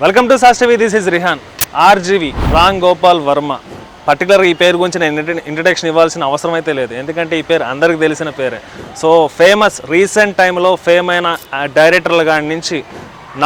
Welcome to sauce TV. This is Rehan. RGV Ram Gopal Varma. పర్టికులర్గా ఈ పేరు గురించి నేను ఇంట్రడక్షన్ ఇవ్వాల్సిన అవసరం అయితే లేదు, ఎందుకంటే ఈ పేరు అందరికి తెలిసిన పేరే. సో ఫేమస్ రీసెంట్ టైంలో ఫేమ్ అయిన డైరెక్టర్ల కాడి నుంచి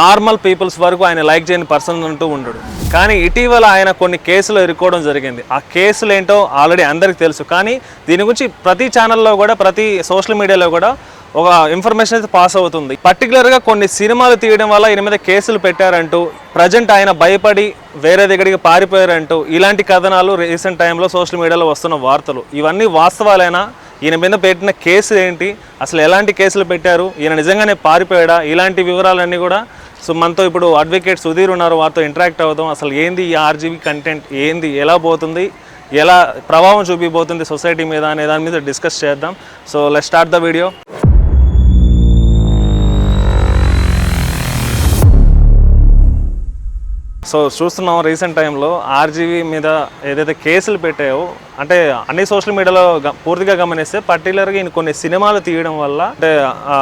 నార్మల్ పీపుల్స్ వరకు ఆయన లైక్ చేయని పర్సన్ అంటూ ఉండడు. కానీ ఇటీవల ఆయన కొన్ని కేసులు ఎదుర్కోవడం జరిగింది. ఆ కేసులు ఏంటో ఆల్రెడీ అందరికీ తెలుసు, కానీ దీని గురించి ప్రతి ఛానల్లో కూడా ప్రతి సోషల్ మీడియాలో కూడా ఒక ఇన్ఫర్మేషన్ అయితే పాస్ అవుతుంది. పర్టికులర్గా కొన్ని సినిమాలు తీయడం వల్ల ఈయన మీద కేసులు పెట్టారంటూ, ప్రజెంట్ ఆయన భయపడి వేరే దగ్గరికి పారిపోయారంటూ ఇలాంటి కథనాలు రీసెంట్ టైంలో సోషల్ మీడియాలో వస్తున్న వార్తలు. ఇవన్నీ వాస్తవాలైనా? ఈయన మీద పెట్టిన కేసు ఏంటి, అసలు ఎలాంటి కేసులు పెట్టారు, ఈయన నిజంగానే పారిపోయాడా, ఇలాంటి వివరాలన్నీ కూడా సో మనతో ఇప్పుడు అడ్వకేట్ సుధీర్ ఉన్నారు, వారితో ఇంటరాక్ట్ అవుతాం. అసలు ఏంది ఈ ఆర్జీవీ కంటెంట్, ఏంది, ఎలా పోతుంది, ఎలా ప్రభావం చూపిపోతుంది సొసైటీ మీద అనే దాని మీద డిస్కస్ చేద్దాం. So let's start the video. So చూస్తున్నాం రీసెంట్ టైంలో ఆర్జీవీ మీద ఏదైతే కేసులు పెట్టాయో, అంటే అన్ని సోషల్ మీడియాలో పూర్తిగా గమనిస్తే పర్టికులర్గా ఈయన కొన్ని సినిమాలు తీయడం వల్ల, అంటే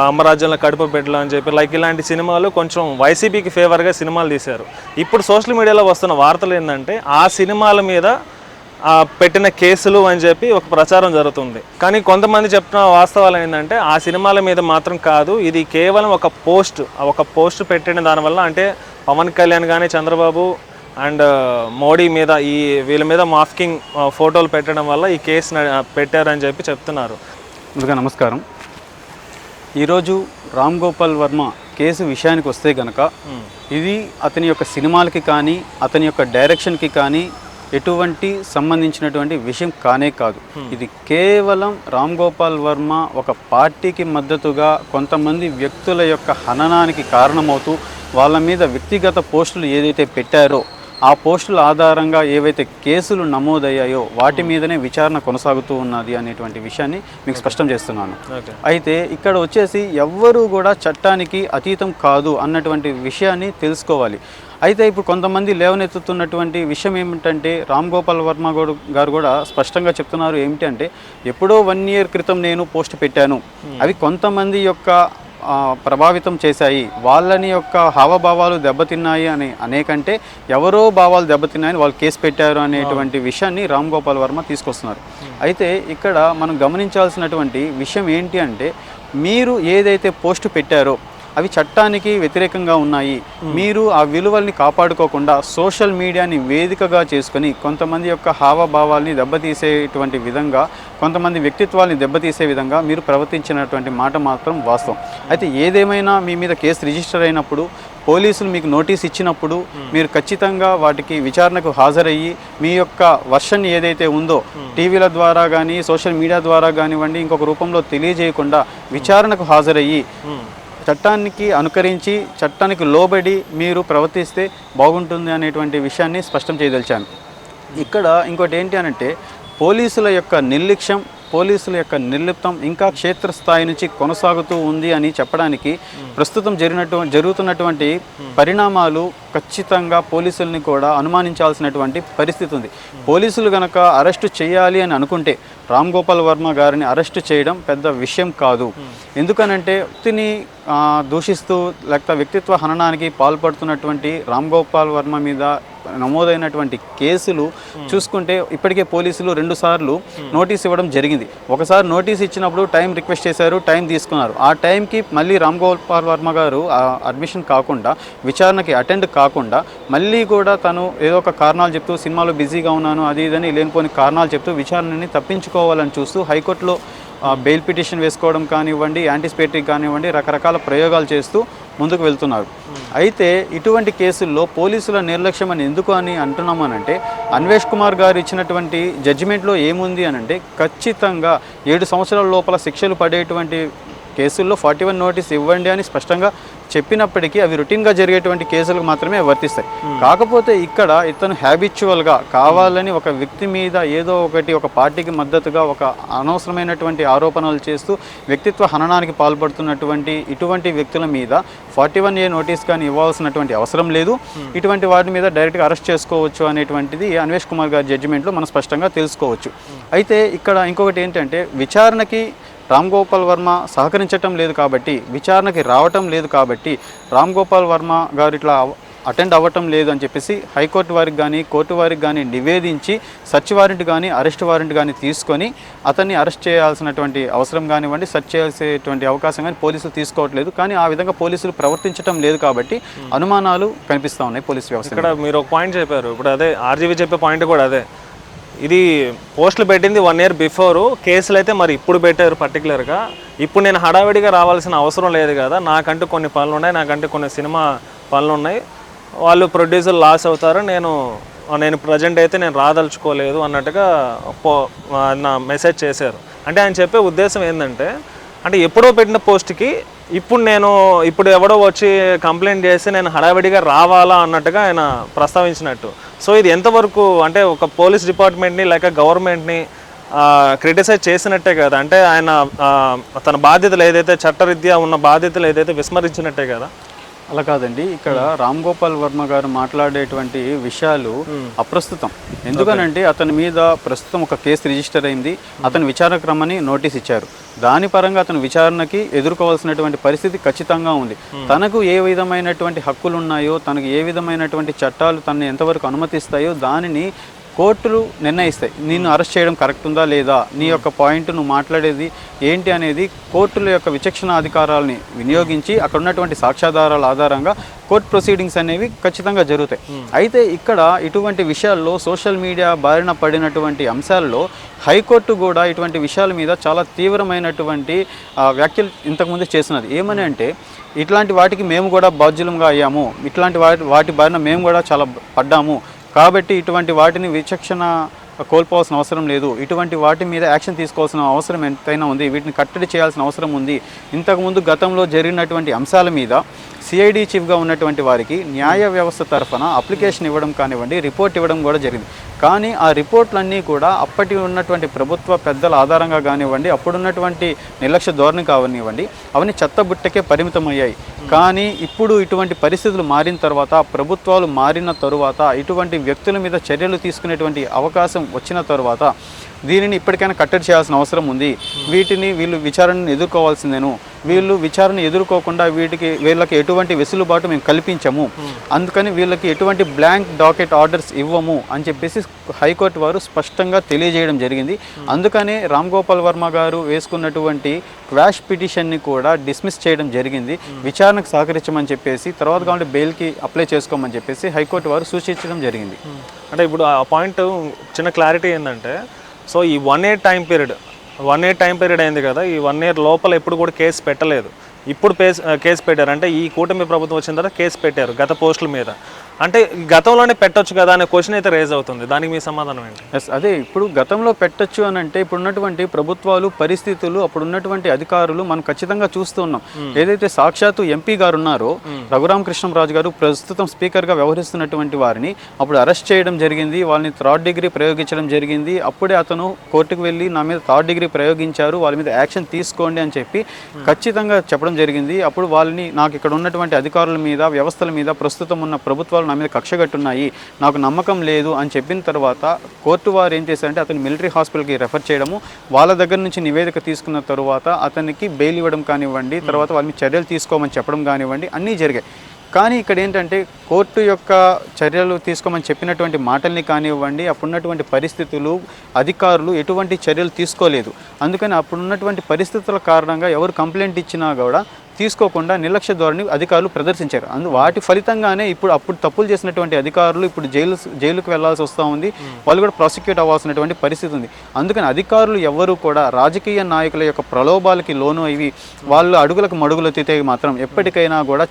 అమ్మరాజ్యంలో కడుపు పెట్టలు అని చెప్పి లైక్ ఇలాంటి సినిమాలు కొంచెం వైసీపీకి ఫేవర్గా సినిమాలు తీశారు. ఇప్పుడు సోషల్ మీడియాలో వస్తున్న వార్తలు ఏంటంటే ఆ సినిమాల మీద పెట్టిన కేసులు అని చెప్పి ఒక ప్రచారం జరుగుతుంది. కానీ కొంతమంది చెప్తున్న వాస్తవాలు ఏంటంటే ఆ సినిమాల మీద మాత్రం కాదు, ఇది కేవలం ఒక పోస్ట్ పెట్టిన దానివల్ల, అంటే పవన్ కళ్యాణ్ కానీ చంద్రబాబు అండ్ మోడీ మీద వీళ్ళ మీద మాస్కింగ్ ఫోటోలు పెట్టడం వల్ల ఈ కేసు పెట్టారని చెప్పి చెప్తున్నారు. ముందుగా నమస్కారం. ఈరోజు రామ్ గోపాల్ వర్మ కేసు విషయానికి వస్తే కనుక ఇది అతని యొక్క సినిమాలకి కానీ అతని యొక్క డైరెక్షన్కి కానీ ఎటువంటి సంబంధించినటువంటి విషయం కానే కాదు. ఇది కేవలం రామ్ గోపాల్ వర్మ ఒక పార్టీకి మద్దతుగా కొంతమంది వ్యక్తుల యొక్క హననానికి కారణమవుతూ వాళ్ళ మీద వ్యక్తిగత పోస్టులు ఏదైతే పెట్టారో ఆ పోస్టుల ఆధారంగా ఏవైతే కేసులు నమోదయ్యాయో వాటి మీదనే విచారణ కొనసాగుతూ ఉన్నది అనేటువంటి విషయాన్ని మీకు స్పష్టం చేస్తున్నాను. అయితే ఇక్కడ వచ్చేసి ఎవ్వరూ కూడా చట్టానికి అతీతం కాదు అన్నటువంటి విషయాన్ని తెలుసుకోవాలి. అయితే ఇప్పుడు కొంతమంది లేవనెత్తుతున్నటువంటి విషయం ఏమిటంటే, రామ్ గోపాల్ వర్మ గారు కూడా స్పష్టంగా చెప్తున్నారు ఏమిటంటే, ఎప్పుడో 1 year క్రితం నేను పోస్ట్ పెట్టాను, అవి కొంతమంది యొక్క ప్రభావితం చేశాయి, వాళ్ళని యొక్క హావభావాలు దెబ్బతిన్నాయి అనేకంటే ఎవరో భావాలు దెబ్బతిన్నాయని వాళ్ళు కేసు పెట్టారు అనేటువంటి విషయాన్ని రామ్ గోపాల్ వర్మ తీసుకొస్తున్నారు. అయితే ఇక్కడ మనం గమనించాల్సినటువంటి విషయం ఏంటి అంటే, మీరు ఏదైతే పోస్ట్ పెట్టారో అవి చట్టానికి వ్యతిరేకంగా ఉన్నాయి. మీరు ఆ విలువల్ని కాపాడుకోకుండా సోషల్ మీడియాని వేదికగా చేసుకొని కొంతమంది యొక్క హావభావాల్ని దెబ్బతీసేటువంటి విధంగా, కొంతమంది వ్యక్తిత్వాల్ని దెబ్బతీసే విధంగా మీరు ప్రవర్తించినటువంటి మాట మాత్రం వాస్తవం. అయితే ఏదేమైనా మీ మీద కేసు రిజిస్టర్ అయినప్పుడు, పోలీసులు మీకు నోటీస్ ఇచ్చినప్పుడు మీరు ఖచ్చితంగా వాటికి విచారణకు హాజరయ్యి మీ యొక్క వర్షన్ ఏదైతే ఉందో టీవీల ద్వారా కానీ సోషల్ మీడియా ద్వారా కానివ్వండి ఇంకొక రూపంలో తెలియజేయకుండా విచారణకు హాజరయ్యి చట్టానికి అనుకరించి చట్టానికి లోబడి మీరు ప్రవర్తిస్తే బాగుంటుంది అనేటువంటి విషయాన్ని స్పష్టం చేయదలిచాను. ఇక్కడ ఇంకోటి ఏంటి అనంటే, పోలీసుల యొక్క నిర్లక్ష్యం, పోలీసుల యొక్క నిర్లిప్తం ఇంకా క్షేత్రస్థాయి నుంచి కొనసాగుతూ ఉంది అని చెప్పడానికి ప్రస్తుతం జరుగుతున్నటువంటి పరిణామాలు ఖచ్చితంగా పోలీసుల్ని కూడా అనుమానించాల్సినటువంటి పరిస్థితి ఉంది. పోలీసులు కనుక అరెస్టు చేయాలి అని అనుకుంటే రామ్ గోపాల్ వర్మ గారిని అరెస్టు చేయడం పెద్ద విషయం కాదు. ఎందుకనంటే వ్యక్తిని దూషిస్తూ లేకపోతే వ్యక్తిత్వ హననానికి పాల్పడుతున్నటువంటి రామ్ గోపాల్ వర్మ మీద నమోదైనటువంటి కేసులు చూసుకుంటే ఇప్పటికే పోలీసులు 2 సార్లు నోటీస్ ఇవ్వడం జరిగింది. ఒకసారి నోటీస్ ఇచ్చినప్పుడు టైం రిక్వెస్ట్ చేశారు, టైం తీసుకున్నారు. ఆ టైంకి మళ్ళీ రామ్ గోపాల్ వర్మ గారు అడ్మిషన్ కాకుండా, విచారణకి అటెండ్ కాకుండా మళ్ళీ కూడా తను ఏదో ఒక కారణాలు చెప్తూ సినిమాలో బిజీగా ఉన్నాను అది ఇదని లేనిపోని కారణాలు చెప్తూ విచారణని తప్పించుకోవాలని చూస్తూ హైకోర్టులో బెయిల్ పిటిషన్ వేసుకోవడం కానివ్వండి, యాంటిసిపేటరీ కానివ్వండి, రకరకాల ప్రయోగాలు చేస్తూ ముందుకు వెళ్తున్నారు. అయితే ఇటువంటి కేసుల్లో పోలీసుల నిర్లక్ష్యం అని ఎందుకు అని అంటున్నామనంటే, అన్వేష్ కుమార్ గారు ఇచ్చినటువంటి జడ్జిమెంట్లో ఏముంది అనంటే, ఖచ్చితంగా 7 సంవత్సరాల లోపల శిక్షలు పడేటువంటి కేసుల్లో 41 నోటీస్ ఇవ్వండి అని స్పష్టంగా చెప్పినప్పటికీ అవి రొటీన్గా జరిగేటువంటి కేసులకు మాత్రమే వర్తిస్తాయి. కాకపోతే ఇక్కడ ఇతను హ్యాబిచువల్గా కావాలని ఒక వ్యక్తి మీద ఏదో ఒకటి, ఒక పార్టీకి మద్దతుగా ఒక అనవసరమైనటువంటి ఆరోపణలు చేస్తూ వ్యక్తిత్వ హననానికి పాల్పడుతున్నటువంటి ఇటువంటి వ్యక్తుల మీద 41A నోటీస్ కానీ ఇవ్వాల్సినటువంటి అవసరం లేదు. ఇటువంటి వాటి మీద డైరెక్ట్గా అరెస్ట్ చేసుకోవచ్చు అనేటువంటిది అన్వేష్ కుమార్ గారి జడ్జిమెంట్లో మనం స్పష్టంగా తెలుసుకోవచ్చు. అయితే ఇక్కడ ఇంకొకటి ఏంటంటే, విచారణకి రామ్ గోపాల్ వర్మ సహకరించటం లేదు కాబట్టి, విచారణకి రావటం లేదు కాబట్టి రామ్ గోపాల్ వర్మ గారు ఇట్లా అటెండ్ అవ్వటం లేదు అని చెప్పేసి హైకోర్టు వారికి కానీ కోర్టు వారికి కానీ నివేదించి సర్చ్ వారెంట్ కానీ అరెస్ట్ వారెంట్ కానీ తీసుకొని అతన్ని అరెస్ట్ చేయాల్సినటువంటి అవసరం కానివ్వండి, సెర్చ్ చేసేటువంటి అవకాశం కానీ పోలీసులు తీసుకోవట్లేదు. కానీ ఆ విధంగా పోలీసులు ప్రవర్తించడం లేదు కాబట్టి అనుమానాలు కనిపిస్తూ ఉన్నాయి పోలీసు వ్యవస్థ. ఇక్కడ మీరు ఒక పాయింట్ చెప్పారు, ఇప్పుడు అదే ఆర్జీవీ చెప్పే పాయింట్ కూడా అదే. ఇది పోస్టులు పెట్టింది 1 year బిఫోరు, కేసులు అయితే మరి ఇప్పుడు పెట్టారు పర్టికులర్గా. ఇప్పుడు నేను హడావిడిగా రావాల్సిన అవసరం లేదు కదా, నాకంటూ కొన్ని పనులు ఉన్నాయి, నాకంటూ కొన్ని సినిమా పనులు ఉన్నాయి, వాళ్ళు ప్రొడ్యూసర్ లాస్ అవుతారు, నేను ప్రజెంట్ అయితే నేను రాదలుచుకోలేదు అన్నట్టుగా నా మెసేజ్ చేశారు. అంటే ఆయన చెప్పే ఉద్దేశం ఏంటంటే, అంటే ఎప్పుడో పెట్టిన పోస్ట్కి ఇప్పుడు ఎవడో వచ్చి కంప్లైంట్ చేసి నేను హడావిడిగా రావాలా అన్నట్టుగా ఆయన ప్రస్తావించినట్టు. సో ఇది ఎంతవరకు అంటే ఒక పోలీస్ డిపార్ట్మెంట్ని లేక గవర్నమెంట్ని క్రిటిసైజ్ చేసినట్టే కదా, అంటే ఆయన తన బాధ్యతలు ఏదైతే చట్టరీత్యా ఉన్న బాధ్యతలు ఏదైతే విస్మరించినట్టే కదా. అలా కాదండి, ఇక్కడ రామ్ గోపాల్ వర్మ గారు మాట్లాడేటువంటి విషయాలు అప్రస్తుతం. ఎందుకనంటే అతని మీద ప్రస్తుతం ఒక కేసు రిజిస్టర్ అయింది, అతని విచారణకు రమ్మని నోటీస్ ఇచ్చారు. దాని పరంగా అతను విచారణకి ఎదుర్కోవాల్సినటువంటి పరిస్థితి ఖచ్చితంగా ఉంది. తనకు ఏ విధమైనటువంటి హక్కులు ఉన్నాయో, తనకు ఏ విధమైనటువంటి చట్టాలు తనని ఎంతవరకు అనుమతిస్తాయో దానిని కోర్టులు నిర్ణయిస్తాయి. నిన్ను అరెస్ట్ చేయడం కరెక్ట్ ఉందా లేదా, నీ యొక్క పాయింట్ నువ్వు మాట్లాడేది ఏంటి అనేది కోర్టుల యొక్క విచక్షణ అధికారాలని వినియోగించి అక్కడ ఉన్నటువంటి సాక్ష్యాధారాల ఆధారంగా కోర్టు ప్రొసీడింగ్స్ అనేవి ఖచ్చితంగా జరుగుతాయి. అయితే ఇక్కడ ఇటువంటి విషయాల్లో సోషల్ మీడియా బారిన పడినటువంటి అంశాల్లో హైకోర్టు కూడా ఇటువంటి విషయాల మీద చాలా తీవ్రమైనటువంటి వ్యాఖ్యలు ఇంతకుముందు చేసినది. ఏమని అంటే, ఇట్లాంటి వాటికి మేము కూడా బాధ్యులంగా అయ్యాము, ఇట్లాంటి వాటి బారిన మేము కూడా చాలా పడ్డాము, కాబట్టి ఇటువంటి వాటిని విచక్షణ కోల్పోవాల్సిన అవసరం లేదు, ఇటువంటి వాటి మీద యాక్షన్ తీసుకోవాల్సిన అవసరం ఎంతైనా ఉంది, వీటిని కట్టడి చేయాల్సిన అవసరం ఉంది. ఇంతకుముందు గతంలో జరిగినటువంటి అంశాల మీద సిఐడి చీఫ్గా ఉన్నటువంటి వారికి న్యాయ వ్యవస్థ తరఫున అప్లికేషన్ ఇవ్వడం కానివ్వండి, రిపోర్ట్ ఇవ్వడం కూడా జరిగింది. కానీ ఆ రిపోర్ట్లన్నీ కూడా అప్పటి ఉన్నటువంటి ప్రభుత్వ పెద్దల ఆధారంగా కానివ్వండి, అప్పుడున్నటువంటి నిర్లక్ష్య ధోరణి కానివ్వండి, అవన్నీ చెత్తబుట్టకే పరిమితమయ్యాయి. కానీ ఇప్పుడు ఇటువంటి పరిస్థితులు మారిన తర్వాత, ప్రభుత్వాలు మారిన తరువాత, ఇటువంటి వ్యక్తుల మీద చర్యలు తీసుకునేటువంటి అవకాశం వచ్చిన తరువాత దీనిని ఇప్పటికైనా కట్టడి చేయాల్సిన అవసరం ఉంది. వీళ్ళు విచారణను ఎదుర్కోవాల్సిందేను, వీళ్ళు విచారణ ఎదుర్కోకుండా వీళ్ళకి ఎటువంటి వెసులుబాటు మేము కల్పించము, అందుకని వీళ్ళకి ఎటువంటి బ్లాంక్ డాకెట్ ఆర్డర్స్ ఇవ్వము అని చెప్పేసి హైకోర్టు వారు స్పష్టంగా తెలియజేయడం జరిగింది. అందుకనే రామ్ గోపాల్ వర్మ గారు వేసుకున్నటువంటి క్వాష్ పిటిషన్ని కూడా డిస్మిస్ చేయడం జరిగింది. విచారణకు సహకరించమని చెప్పేసి, తర్వాత కావాలంటే బెయిల్కి అప్లై చేసుకోమని చెప్పేసి హైకోర్టు వారు సూచించడం జరిగింది. అంటే ఇప్పుడు ఆ పాయింట్ చిన్న క్లారిటీ ఏంటంటే, సో ఈ 1 year టైం పీరియడ్ అయింది కదా, ఈ 1 year లోపల ఎప్పుడు కూడా కేసు పెట్టలేదు. ఇప్పుడు కేసు పెట్టారు, అంటే ఈ కూటమి ప్రభుత్వం వచ్చిన తర్వాత కేసు పెట్టారు గత పోస్టుల మీద. అంటే గతంలోనే పెట్టొచ్చు కదా అనే క్వశ్చన్ అయితే రేజ్ అవుతుంది, దానికి మీ సమాధానం ఏంటి? అదే, ఇప్పుడు గతంలో పెట్టొచ్చు అని అంటే ఇప్పుడున్నటువంటి ప్రభుత్వాలు, పరిస్థితులు, అప్పుడున్నటువంటి అధికారులు మనం ఖచ్చితంగా చూస్తూ ఉన్నాం. ఏదైతే సాక్షాత్తు ఎంపీ గారు ఉన్నారో రఘురామ కృష్ణంరాజు గారు, ప్రస్తుతం స్పీకర్గా వ్యవహరిస్తున్నటువంటి వారిని అప్పుడు అరెస్ట్ చేయడం జరిగింది, వాళ్ళని 3rd degree ప్రయోగించడం జరిగింది. అప్పుడే అతను కోర్టుకు వెళ్ళి నా మీద 3rd degree ప్రయోగించారు, వాళ్ళ మీద యాక్షన్ తీసుకోండి అని చెప్పి ఖచ్చితంగా చెప్పడం జరిగింది. అప్పుడు వాళ్ళని, నాకు ఇక్కడ ఉన్నటువంటి అధికారుల మీద, వ్యవస్థల మీద, ప్రస్తుతం ఉన్న ప్రభుత్వాలు నా మీద కక్షగట్టున్నాయి, నాకు నమ్మకం లేదు అని చెప్పిన తర్వాత కోర్టు వారు ఏం చేశారంటే అతను మిలిటరీ హాస్పిటల్కి రెఫర్ చేయడము, వాళ్ళ దగ్గర నుంచి నివేదిక తీసుకున్న తర్వాత అతనికి బెయిల్ ఇవ్వడం కానివ్వండి, తర్వాత వాళ్ళని చర్యలు తీసుకోమని చెప్పడం కానివ్వండి, అన్నీ జరిగాయి. కానీ ఇక్కడ ఏంటంటే కోర్టు యొక్క చర్యలు తీసుకోమని చెప్పినటువంటి మాటల్ని కానివ్వండి, అప్పుడున్నటువంటి పరిస్థితులు, అధికారులు ఎటువంటి చర్యలు తీసుకోలేదు. అందుకని అప్పుడున్నటువంటి పరిస్థితుల కారణంగా ఎవరు కంప్లైంట్ ఇచ్చినా కూడా తీసుకోకుండా నిర్లక్ష్య ధోరణి అధికారులు ప్రదర్శించారు. వాటి ఫలితంగానే అప్పుడు తప్పులు చేసినటువంటి అధికారులు ఇప్పుడు జైలుకు వెళ్లాల్సి వస్తూ ఉంది, వాళ్ళు కూడా ప్రాసిక్యూట్ అవ్వాల్సినటువంటి పరిస్థితి ఉంది. అందుకని అధికారులు ఎవరు కూడా రాజకీయ నాయకుల యొక్క ప్రలోభాలకి లోను అయ్యి వాళ్ళు అడుగులకు మడుగులు ఎత్తితే మాత్రం ఎప్పటికైనా కూడా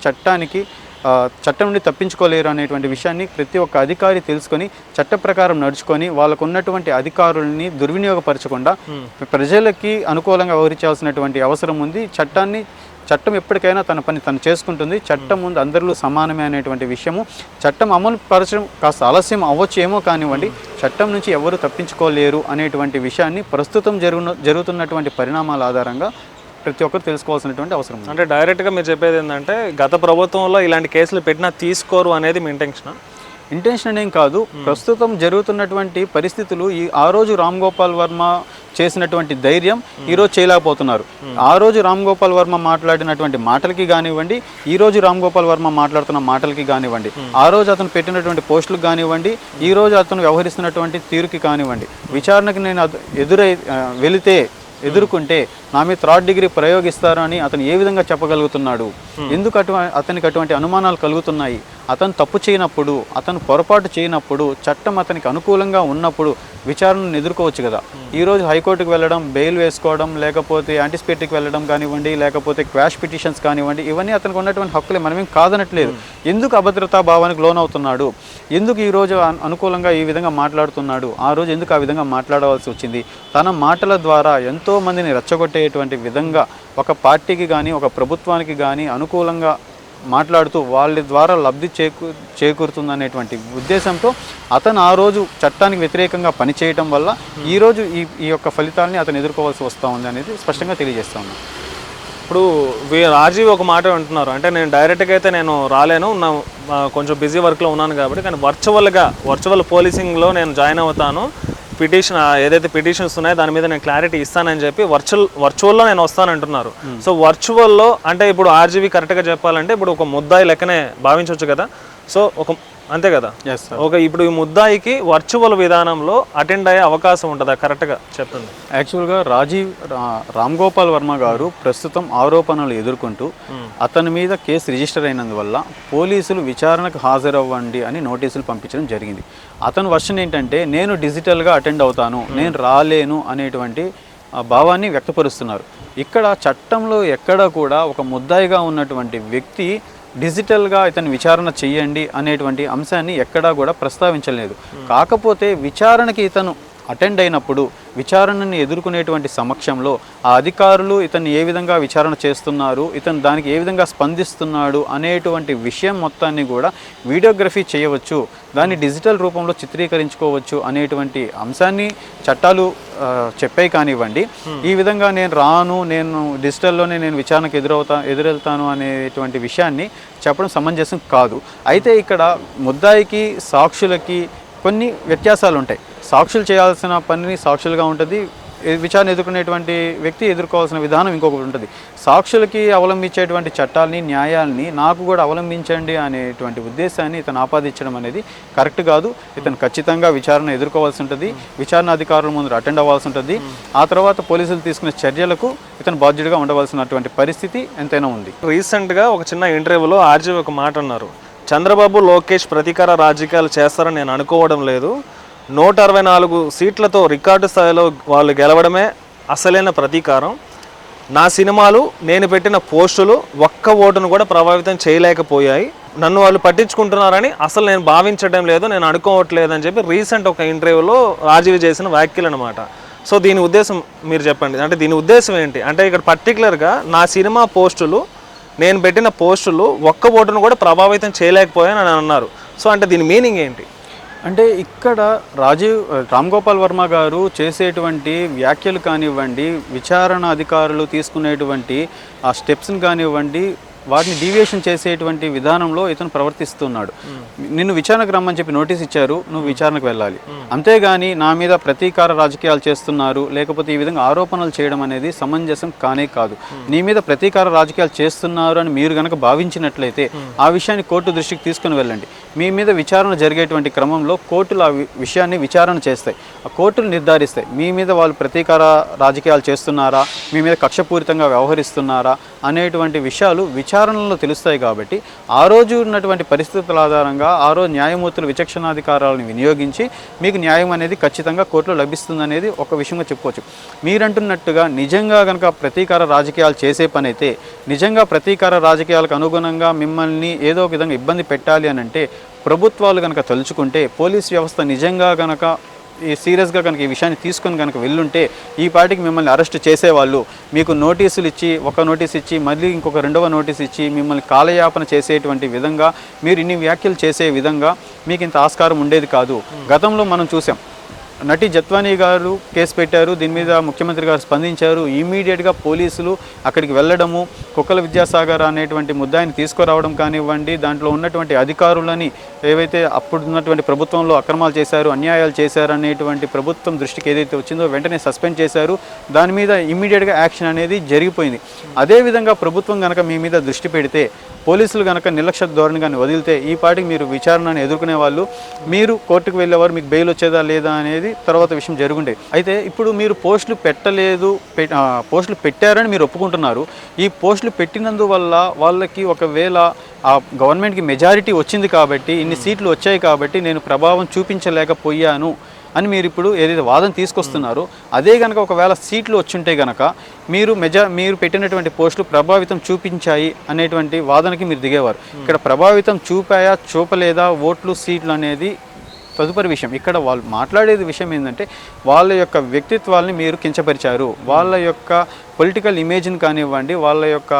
చట్టం నుండి తప్పించుకోలేరు అనేటువంటి విషయాన్ని ప్రతి ఒక్క అధికారి తెలుసుకొని చట్ట ప్రకారం నడుచుకొని వాళ్ళకు ఉన్నటువంటి అధికారుల్ని దుర్వినియోగపరచకుండా ప్రజలకి అనుకూలంగా వ్యవహరించాల్సినటువంటి అవసరం ఉంది. చట్టం ఎప్పటికైనా తన పని తను చేసుకుంటుంది. చట్టం ముందు అందరిలో సమానమే అనేటువంటి విషయము, చట్టం అమలు పరచడం కాస్త ఆలస్యం అవ్వచ్చు ఏమో కానివ్వండి, చట్టం నుంచి ఎవరు తప్పించుకోలేరు అనేటువంటి విషయాన్ని ప్రస్తుతం జరుగుతున్నటువంటి పరిణామాల ఆధారంగా ప్రతి ఒక్కరు తెలుసుకోవాల్సినటువంటి అవసరం. అంటే డైరెక్ట్గా మీరు చెప్పేది ఏంటంటే, గత ప్రభుత్వంలో ఇలాంటి కేసులు పెట్టినా తీసుకోరు అనేది మీ ఇంటెన్షన్? ఇంటెన్షన్ ఏం కాదు. ప్రస్తుతం జరుగుతున్నటువంటి పరిస్థితులు ఆ రోజు రామ్ గోపాల్ వర్మ చేసినటువంటి ధైర్యం ఈరోజు చేయలేకపోతున్నారు. ఆ రోజు రామ్ గోపాల్ వర్మ మాట్లాడినటువంటి మాటలకి కానివ్వండి, ఈ రోజు రామ్ గోపాల్ వర్మ మాట్లాడుతున్న మాటలకి కానివ్వండి, ఆ రోజు అతను పెట్టినటువంటి పోస్టులకు కానివ్వండి, ఈ రోజు అతను వ్యవహరిస్తున్నటువంటి తీరుకి కానివ్వండి, విచారణకి నేను ఎదుర్కొంటే నా మీద 3rd డిగ్రీ ప్రయోగిస్తారు అని అతను ఏ విధంగా చెప్పగలుగుతున్నాడు? ఎందుకు అతనికి అటువంటి అనుమానాలు కలుగుతున్నాయి? అతను తప్పు చేయనప్పుడు, అతను పొరపాటు చేయనప్పుడు, చట్టం అతనికి అనుకూలంగా ఉన్నప్పుడు విచారణను ఎదుర్కోవచ్చు కదా. ఈరోజు హైకోర్టుకు వెళ్ళడం, బెయిల్ వేసుకోవడం, లేకపోతే యాంటిసిపేటరీకి వెళ్ళడం కానివ్వండి, లేకపోతే క్వాష్ పిటిషన్స్ కానివ్వండి, ఇవన్నీ అతనికి ఉన్నటువంటి హక్కులే, మనమేం కాదనట్లేదు. ఎందుకు అభద్రతా భావానికి లోనవుతున్నాడు? ఎందుకు ఈరోజు అనుకూలంగా ఈ విధంగా మాట్లాడుతున్నాడు? ఆ రోజు ఎందుకు ఆ విధంగా మాట్లాడవలసి వచ్చింది? తన మాటల ద్వారా ఎంతోమందిని రెచ్చగొట్టేటువంటి విధంగా ఒక పార్టీకి కానీ, ఒక ప్రభుత్వానికి కానీ అనుకూలంగా మాట్లాడుతూ వాళ్ళ ద్వారా లబ్ధి చేకూరుతుందనేటువంటి ఉద్దేశంతో అతను ఆ రోజు చట్టానికి వ్యతిరేకంగా పనిచేయటం వల్ల ఈరోజు ఈ యొక్క ఫలితాలని అతను ఎదుర్కోవాల్సి వస్తూ ఉంది అనేది స్పష్టంగా తెలియజేస్తా ఉన్నాను. ఇప్పుడు రాజీవ్ ఒక మాట అంటున్నారు, అంటే నేను డైరెక్ట్గా అయితే నేను రాలేను, కొంచెం బిజీ వర్క్లో ఉన్నాను కాబట్టి, కానీ వర్చువల్ పోలీసింగ్లో నేను జాయిన్ అవుతాను, పిటిషన్ ఏదైతే పిటిషన్స్ ఉన్నాయో దాని మీద నేను క్లారిటీ ఇస్తానని చెప్పి వర్చువల్లో నేను వస్తానంటున్నారు. సో వర్చువల్లో అంటే ఇప్పుడు ఆర్జీవీ కరెక్ట్గా చెప్పాలంటే ఇప్పుడు ఒక ముద్దాయి లెక్కనే భావించవచ్చు కదా. సో అంతే కదా. ఇప్పుడు ఈ ముద్దాయికి వర్చువల్ విధానంలో అటెండ్ అయ్యే అవకాశం ఉంటుందా? కరెక్ట్గా చెప్పండి. యాక్చువల్గా రామ్ గోపాల్ వర్మ గారు ప్రస్తుతం ఆరోపణలు ఎదుర్కొంటూ అతని మీద కేసు రిజిస్టర్ అయినందువల్ల పోలీసులు విచారణకు హాజరవ్వండి అని నోటీసులు పంపించడం జరిగింది. అతని వర్షన్ ఏంటంటే నేను డిజిటల్గా అటెండ్ అవుతాను, నేను రాలేను అనేటువంటి భావాన్ని వ్యక్తపరుస్తున్నారు. ఇక్కడ చట్టంలో ఎక్కడ కూడా ఒక ముద్దాయిగా ఉన్నటువంటి వ్యక్తి డిజిటల్గా ఇతను విచారణ చెయ్యండి అనేటువంటి అంశాన్ని ఎక్కడా కూడా ప్రస్తావించలేదు. కాకపోతే విచారణకి ఇతను అటెండ్ అయినప్పుడు విచారణని ఎదుర్కొనేటువంటి సమక్షంలో ఆ అధికారులు ఇతన్ని ఏ విధంగా విచారణ చేస్తున్నారు, ఇతను దానికి ఏ విధంగా స్పందిస్తున్నాడు అనేటువంటి విషయం మొత్తాన్ని కూడా వీడియోగ్రఫీ చేయవచ్చు, దాన్ని డిజిటల్ రూపంలో చిత్రీకరించుకోవచ్చు అనేటువంటి అంశాన్ని చట్టాలు చెప్పాయి. కానివ్వండి, ఈ విధంగా నేను రాను, నేను డిజిటల్లోనే నేను విచారణకు ఎదురెళ్తాను అనేటువంటి విషయాన్ని చెప్పడం సమంజసం కాదు. అయితే ఇక్కడ ముద్దాయికి సాక్షులకి కొన్ని వ్యత్యాసాలు ఉంటాయి. సాక్షులు చేయాల్సిన పనిని సాక్షులుగా ఉంటుంది, విచారణ ఎదుర్కొనేటువంటి వ్యక్తి ఎదుర్కోవాల్సిన విధానం ఇంకొకటి ఉంటుంది. సాక్షులకి అవలంబించేటువంటి చట్టాలని, న్యాయాల్ని నాకు కూడా అవలంబించండి అనేటువంటి ఉద్దేశాన్ని ఇతను ఆపాదించడం అనేది కరెక్ట్ కాదు. ఇతను ఖచ్చితంగా విచారణ ఎదుర్కోవాల్సి ఉంటుంది, విచారణ అధికారుల ముందు అటెండ్ అవ్వాల్సి ఉంటుంది. ఆ తర్వాత పోలీసులు తీసుకునే చర్యలకు ఇతను బాధ్యుడిగా ఉండవలసినటువంటి పరిస్థితి ఎంతైనా ఉంది. రీసెంట్గా ఒక చిన్న ఇంటర్వ్యూలో ఆర్జీవీ ఒక మాట అన్నారు, చంద్రబాబు లోకేష్ ప్రతీకార రాజకీయాలు చేస్తారని నేను అనుకోవడం లేదు, 164 సీట్లతో రికార్డు స్థాయిలో వాళ్ళు గెలవడమే అసలైన ప్రతీకారం, నా సినిమాలు నేను పెట్టిన పోస్టులు ఒక్క ఓటును కూడా ప్రభావితం చేయలేకపోయాయి, నన్ను వాళ్ళు పట్టించుకుంటున్నారని అసలు నేను భావించడం లేదు, నేను అనుకోవట్లేదు అని చెప్పి రీసెంట్ ఒక ఇంటర్వ్యూలో రాజీవ్ చేసిన వ్యాఖ్యలు అనమాట. సో దీని ఉద్దేశం మీరు చెప్పండి, అంటే దీని ఉద్దేశం ఏంటి? అంటే ఇక్కడ పర్టికులర్గా నా సినిమా పోస్టులు, నేను పెట్టిన పోస్టులు ఒక్క ఓటును కూడా ప్రభావితం చేయలేకపోయాను అని అన్నారు. సో అంటే దీని మీనింగ్ ఏంటి? అంటే ఇక్కడ రామ్ గోపాల్ వర్మ గారు చేసేటువంటి వ్యాఖ్యలు కానివ్వండి, విచారణ అధికారులు తీసుకునేటువంటి ఆ స్టెప్స్ని కానివ్వండి, వాటిని డీవియేషన్ చేసేటువంటి విధానంలో ఇతను ప్రవర్తిస్తున్నాడు. నిన్ను విచారణకు రమ్మని చెప్పి నోటీస్ ఇచ్చారు, నువ్వు విచారణకు వెళ్ళాలి, అంతేగాని నా మీద ప్రతీకార రాజకీయాలు చేస్తున్నారు లేకపోతే ఈ విధంగా ఆరోపణలు చేయడం అనేది సమంజసం కానే కాదు. నీ మీద ప్రతీకార రాజకీయాలు చేస్తున్నారు అని మీరు కనుక భావించినట్లయితే ఆ విషయాన్ని కోర్టు దృష్టికి తీసుకుని వెళ్ళండి. మీ మీద విచారణ జరిగేటువంటి క్రమంలో కోర్టులు ఆ విషయాన్ని విచారణ చేస్తాయి, ఆ కోర్టులు నిర్ధారిస్తాయి మీ మీద వాళ్ళు ప్రతీకార రాజకీయాలు చేస్తున్నారా, మీ మీద కక్షపూరితంగా వ్యవహరిస్తున్నారా అనేటువంటి విషయాలు విచారణలో తెలుస్తాయి. కాబట్టి ఆ రోజు ఉన్నటువంటి పరిస్థితుల ఆధారంగా ఆ రోజు న్యాయమూర్తులు విచక్షణాధికారాలను వినియోగించి మీకు న్యాయం అనేది ఖచ్చితంగా కోర్టులో లభిస్తుందనేది ఒక విషయంగా చెప్పుకోవచ్చు. మీరంటున్నట్టుగా నిజంగా కనుక ప్రతీకార రాజకీయాలు చేసే పని అయితే, నిజంగా ప్రతీకార రాజకీయాలకు అనుగుణంగా మిమ్మల్ని ఏదో ఒక విధంగా ఇబ్బంది పెట్టాలి అని అంటే ప్రభుత్వాలు కనుక తలుచుకుంటే, పోలీస్ వ్యవస్థ నిజంగా కనుక సీరియస్గా కనుక ఈ విషయాన్ని తీసుకొని కనుక వెళ్ళుంటే ఈ పార్టీకి మిమ్మల్ని అరెస్ట్ చేసేవాళ్ళు, మీకు నోటీసులు ఇచ్చి, ఒక నోటీస్ ఇచ్చి మళ్ళీ ఇంకొక రెండవ నోటీస్ ఇచ్చి మిమ్మల్ని కాలయాపన చేసేటువంటి విధంగా, మీరు ఇన్ని వ్యాఖ్యలు చేసే విధంగా మీకు ఇంత ఆస్కారం ఉండేది కాదు. గతంలో మనం చూసాం, నటి జత్వానీ గారు కేసు పెట్టారు. దీని మీద ముఖ్యమంత్రి గారు స్పందించారు. ఇమీడియట్గా పోలీసులు అక్కడికి వెళ్ళడము, కుక్కల విద్యాసాగర్ అనేటువంటి ముద్దాయిని తీసుకురావడం కానివ్వండి, దాంట్లో ఉన్నటువంటి అధికారులని ఏవైతే అప్పుడున్నటువంటి ప్రభుత్వంలో అక్రమాలు చేశారు, అన్యాయాలు చేశారు అనేటువంటి ప్రభుత్వం దృష్టికి ఏదైతే వచ్చిందో వెంటనే సస్పెండ్ చేశారు. దాని మీద ఇమీడియట్గా యాక్షన్ అనేది జరిగిపోయింది. అదేవిధంగా ప్రభుత్వం కనుక మీ మీద దృష్టి పెడితే, పోలీసులు కనుక నిర్లక్ష్య ధోరణి కానీ వదిలితే ఈ పాటికి మీరు విచారణను ఎదుర్కొనే వాళ్ళు, మీరు కోర్టుకు వెళ్ళేవారు, మీకు బెయిల్ వచ్చేదా లేదా అనేది తర్వాత విషయం జరుగుండేది. అయితే ఇప్పుడు మీరు పోస్టులు పెట్టలేదు, పోస్టులు పెట్టారని మీరు ఒప్పుకుంటున్నారు. ఈ పోస్టులు పెట్టినందువల్ల వాళ్ళకి ఒకవేళ ఆ గవర్నమెంట్కి మెజారిటీ వచ్చింది కాబట్టి, ఇన్ని సీట్లు వచ్చాయి కాబట్టి నేను ప్రభావం చూపించలేకపోయాను అని మీరు ఇప్పుడు ఏదైతే వాదన తీసుకొస్తున్నారో, అదే కనుక ఒకవేళ సీట్లు వచ్చుంటే కనుక మీరు పెట్టినటువంటి పోస్టులు ప్రభావితం చూపించాయి అనేటువంటి వాదనకి మీరు దిగేవారు. ఇక్కడ ప్రభావితం చూపాయా చూపలేదా, ఓట్లు సీట్లు అనేది తదుపరి విషయం. ఇక్కడ వాళ్ళు మాట్లాడేది విషయం ఏంటంటే వాళ్ళ యొక్క వ్యక్తిత్వాల్ని మీరు కించపరిచారు, వాళ్ళ యొక్క పొలిటికల్ ఇమేజ్ని కానివ్వండి, వాళ్ళ యొక్క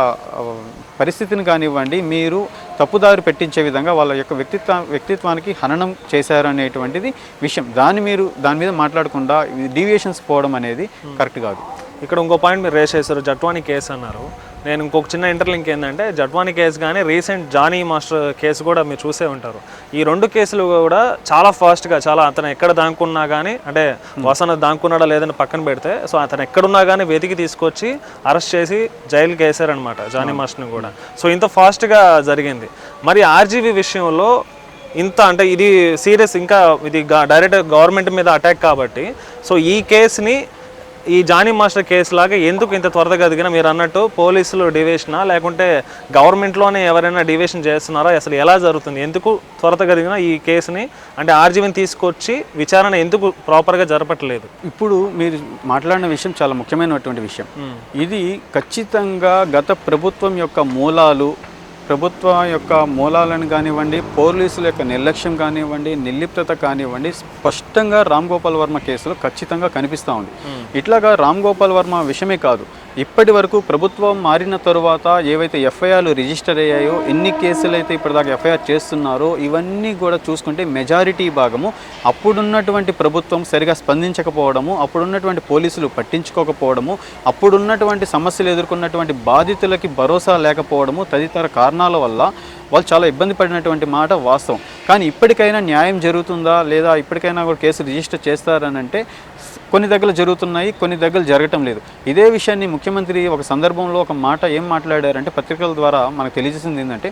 పరిస్థితిని కానివ్వండి, మీరు తప్పుదారి పెట్టించే విధంగా వాళ్ళ యొక్క వ్యక్తిత్వానికి హననం చేశారు అనేటువంటిది విషయం. దాని మీద మాట్లాడకుండా డీవియేషన్స్ పోవడం అనేది కరెక్ట్ కాదు. ఇక్కడ ఇంకో పాయింట్ మీరు రేస్ చేశారు, జట్వానీ కేసు అన్నారు. నేను ఇంకొక చిన్న ఇంటర్లింక్ ఏంటంటే, జట్వానీ కేసు కానీ రీసెంట్ జానీ మాస్టర్ కేసు కూడా మీరు చూసే ఉంటారు. ఈ రెండు కేసులు కూడా చాలా ఫాస్ట్గా, చాలా అతను ఎక్కడ దాక్కున్నా కానీ, అంటే వసన దాక్కున్నాడా లేదని పక్కన పెడితే, సో అతను ఎక్కడున్నా కానీ వెతికి తీసుకొచ్చి అరెస్ట్ చేసి జైలుకి వేసారనమాట జానీ మాస్టర్ని కూడా. సో ఇంత ఫాస్ట్గా జరిగింది. మరి ఆర్జీవీ విషయంలో ఇంత అంటే ఇది సీరియస్, ఇంకా ఇది డైరెక్ట్ గవర్నమెంట్ మీద అటాక్ కాబట్టి, సో ఈ కేసుని ఈ జానీ మాస్టర్ కేసు లాగా ఎందుకు ఇంత త్వరగా ఎదిగినా, మీరు అన్నట్టు పోలీసులు డివేషనా లేకుంటే గవర్నమెంట్లోనే ఎవరైనా డివేషన్ చేస్తున్నారా, అసలు ఎలా జరుగుతుంది, ఎందుకు త్వరగా ఎదిగినా ఈ కేసుని అంటే ఆర్జీవీని తీసుకొచ్చి విచారణ ఎందుకు ప్రాపర్గా జరపట్లేదు? ఇప్పుడు మీరు మాట్లాడిన విషయం చాలా ముఖ్యమైనటువంటి విషయం. ఇది ఖచ్చితంగా గత ప్రభుత్వం యొక్క మూలాలు, ప్రభుత్వం యొక్క మూలాలను కానివ్వండి, పోలీసుల యొక్క నిర్లక్ష్యం కానివ్వండి, నిర్లిప్తత కానివ్వండి, స్పష్టంగా రామ్ గోపాల్ వర్మ కేసులో ఖచ్చితంగా కనిపిస్తూ ఉంది. ఇట్లాగా రామ్ గోపాల్ వర్మ విషయమే కాదు, ఇప్పటి వరకు ప్రభుత్వం మారిన తరువాత ఏవైతే ఎఫ్ఐఆర్లు రిజిస్టర్ అయ్యాయో, ఎన్ని కేసులు అయితే ఇప్పటిదాకా ఎఫ్ఐఆర్ చేస్తున్నారో, ఇవన్నీ కూడా చూసుకుంటే మెజారిటీ భాగము అప్పుడున్నటువంటి ప్రభుత్వం సరిగా స్పందించకపోవడము, అప్పుడున్నటువంటి పోలీసులు పట్టించుకోకపోవడము, అప్పుడున్నటువంటి సమస్యలు ఎదుర్కొన్నటువంటి బాధితులకి భరోసా లేకపోవడము, తదితర కారణాల వల్ల వాళ్ళు చాలా ఇబ్బంది పడినటువంటి మాట వాస్తవం. కానీ ఇప్పటికైనా న్యాయం జరుగుతుందా లేదా, ఇప్పటికైనా కూడా కేసు రిజిస్టర్ చేస్తారని అంటే కొన్ని దగ్గర జరుగుతున్నాయి, కొన్ని దగ్గర జరగటం లేదు. ఇదే విషయాన్ని ముఖ్యమంత్రి ఒక సందర్భంలో ఒక మాట ఏం మాట్లాడారంటే, పత్రికల ద్వారా మనకు తెలియజేసింది ఏంటంటే,